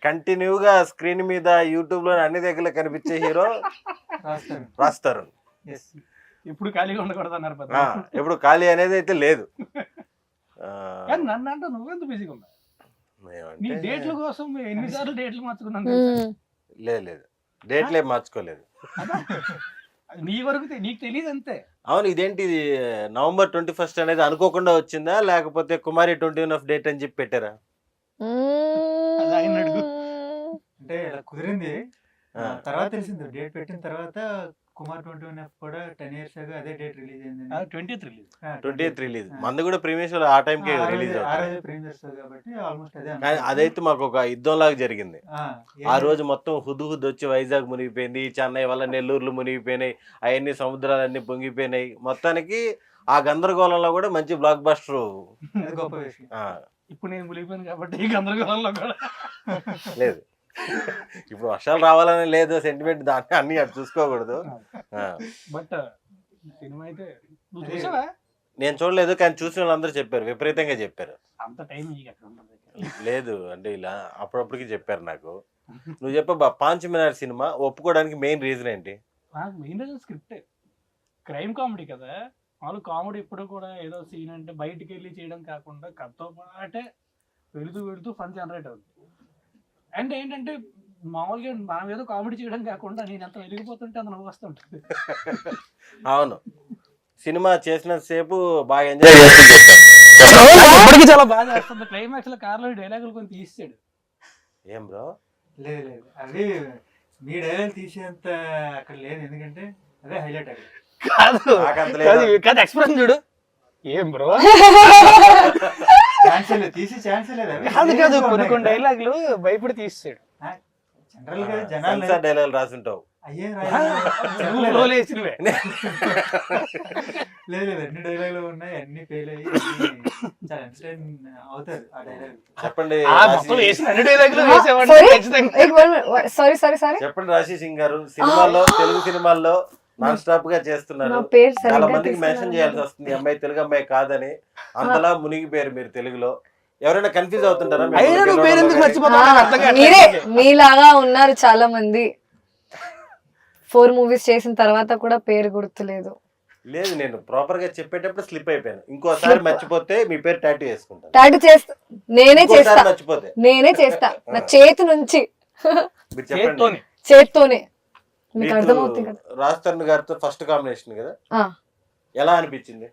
కంటిన్యూగా స్క్రీన్ మీద యూట్యూబ్ లో అన్ని దగ్గర కనిపించే హీరో రాస్తారు. ఇప్పుడు ఖాళీగా ఉండకూడదు అన్నారు, ఎప్పుడు ఖాళీ అనేది అయితే లేదు. నన్ను అంటే నువ్వెంత బిజీగా ఉన్నా నీ డేట్ల కోసం ఎన్నిసార్లు డేట్లు మార్చుకున్నాను. లేదు డేట్లే మార్చుకోలేదు. నీ వరకు నీకు తెలియదు అంతే. అవును, ఇదేంటి November 21st అనేది అనుకోకుండా వచ్చిందా, లేకపోతే కుమారి 21 డేట్ అని చెప్పి పెట్టారా? అంటే ఇలా కుదిరింది. తర్వాత తెలిసింది డేట్ పెట్టిన తర్వాత కుమార్ 21 కూడా 10 years ago అదే డేట్ రిలీజ్ అయింది. 20th release. మంది కూడా ప్రీమియర్ షో ఆ టైం కే రిలీజ్ అవుతుంది. ప్రీమియర్ షో కాబట్టి ఆల్మోస్ట్ అదే. కానీ అదైతే మాకు ఒక యుద్ధం లాగా జరిగింది. ఆ రోజు మొత్తం హుద్దు వచ్చి వైజాగ్ మునిగిపోయింది, చెన్నై వల్ల నెల్లూరులు మునిగిపోయినాయి, అవన్నీ సముద్రాలన్నీ పొంగిపోయినాయి. మొత్తానికి ఆ గందరగోళంలో కూడా మంచి బ్లాక్ బస్టర్. గొప్ప విషయం. ఇప్పుడు నేను మునిగిపోయాను కాబట్టి ఈ గందరగోళంలో కూడా లేదు. ఇప్పుడు వర్షాలు రావాలని లేదు సెంటిమెంట్, దాన్ని అన్ని అటు చూసుకోకూడదు. బట్ సినిమా అయితే నువ్వు చూసావా? నేను చూడలేదు, కానీ చూసిన వాళ్ళందరూ చెప్పారు, విపరీతంగా చెప్పారు. అంత టైం లేదు అంటే ఇలా అప్పుడప్పటికి చెప్పారు నాకు. నువ్వు చెప్పా పాంచమినార్ సినిమా ఒప్పుకోవడానికి మెయిన్ రీజన్ ఏంటి? నాకు మెయిన్ రీజన్ స్క్రిప్టే. క్రైమ్ కామెడీ కదా, వాళ్ళు కామెడీ ఇప్పుడు కూడా ఏదో సీన్ అంటే బయటికి వెళ్ళి చేయడం కాకుండా కథతో పాటే వెళుతూ ఫన్ జనరేట్ అవుతుంది. అండ్ ఏంటంటే మామూలుగా మనం ఏదో కామెడీ చేయడం కాకుండా నేను ఎంత వెలిగిపోతుంటే అంత నవ్వు వస్తుంటుంది. అవును, సినిమా చేసినంత సేపు బాగా ఎంజాయ్ చేస్తుంది. చాలా బాగా చేస్తుంది. క్లైమాక్స్ లో కార్లో డైలాగులు కొన్ని తీసాడు. ఏం బ్రో? లేదు అవి మీ డైలాగ్ తీసేంత అక్కడ లేదు, ఎందుకంటే అదే హైలైట్. కాదు ఎక్స్ప్రెషన్ చూడు. ఏం బ్రో కాదు కొన్ని డైలాగులు భయపడి తీసాడు. జనరల్ గా జనాలు డైలాగ్ రాసుంటావు. లేదు అన్ని డైలాగులు ఉన్నాయి, అన్ని ఫెయిల్ అయ్యి చాలా ఎంటర్టైన్ అవుతారు ఆ డైలాగ్. చెప్పండి చెప్పండి రాశి సింగ్ గారు, సినిమాల్లో తెలుగు సినిమాల్లో నాన్ స్టాప్ గా చేస్తున్నారు, చాలా మందికి మెన్షన్ చేయాల్సి వస్తుంది అమ్మాయి తెలుగు అమ్మాయి కాదని. అంతలా మునిగిపోయారు మీరు తెలుగులో. ఎవరైనా కన్ఫ్యూజ్ అవుతుంటారా? మీలాగా ఉన్నారు చాలా మంది. 4 movies చేసిన తర్వాత కూడా పేరు గుర్తులేదు. లేదు, నేను ప్రాపర్ గా చెప్పేటప్పుడు స్లిప్ అయిపోయాను. ఇంకోసారి మర్చిపోతే మీ పేరు టాటూ వేసుకుంటాను. టాటూ చేస్తా, నేనే చేస్తా, మర్చిపోతే నేనే చేస్తా నా చేతి నుంచి, చెప్పండి. చేత్తోనే. మీకు అర్థమవుతుంది కదా. రాజ్ తరుణ్ గారితో ఫస్ట్ కాంబినేషన్ కదా, ఎలా అనిపించింది?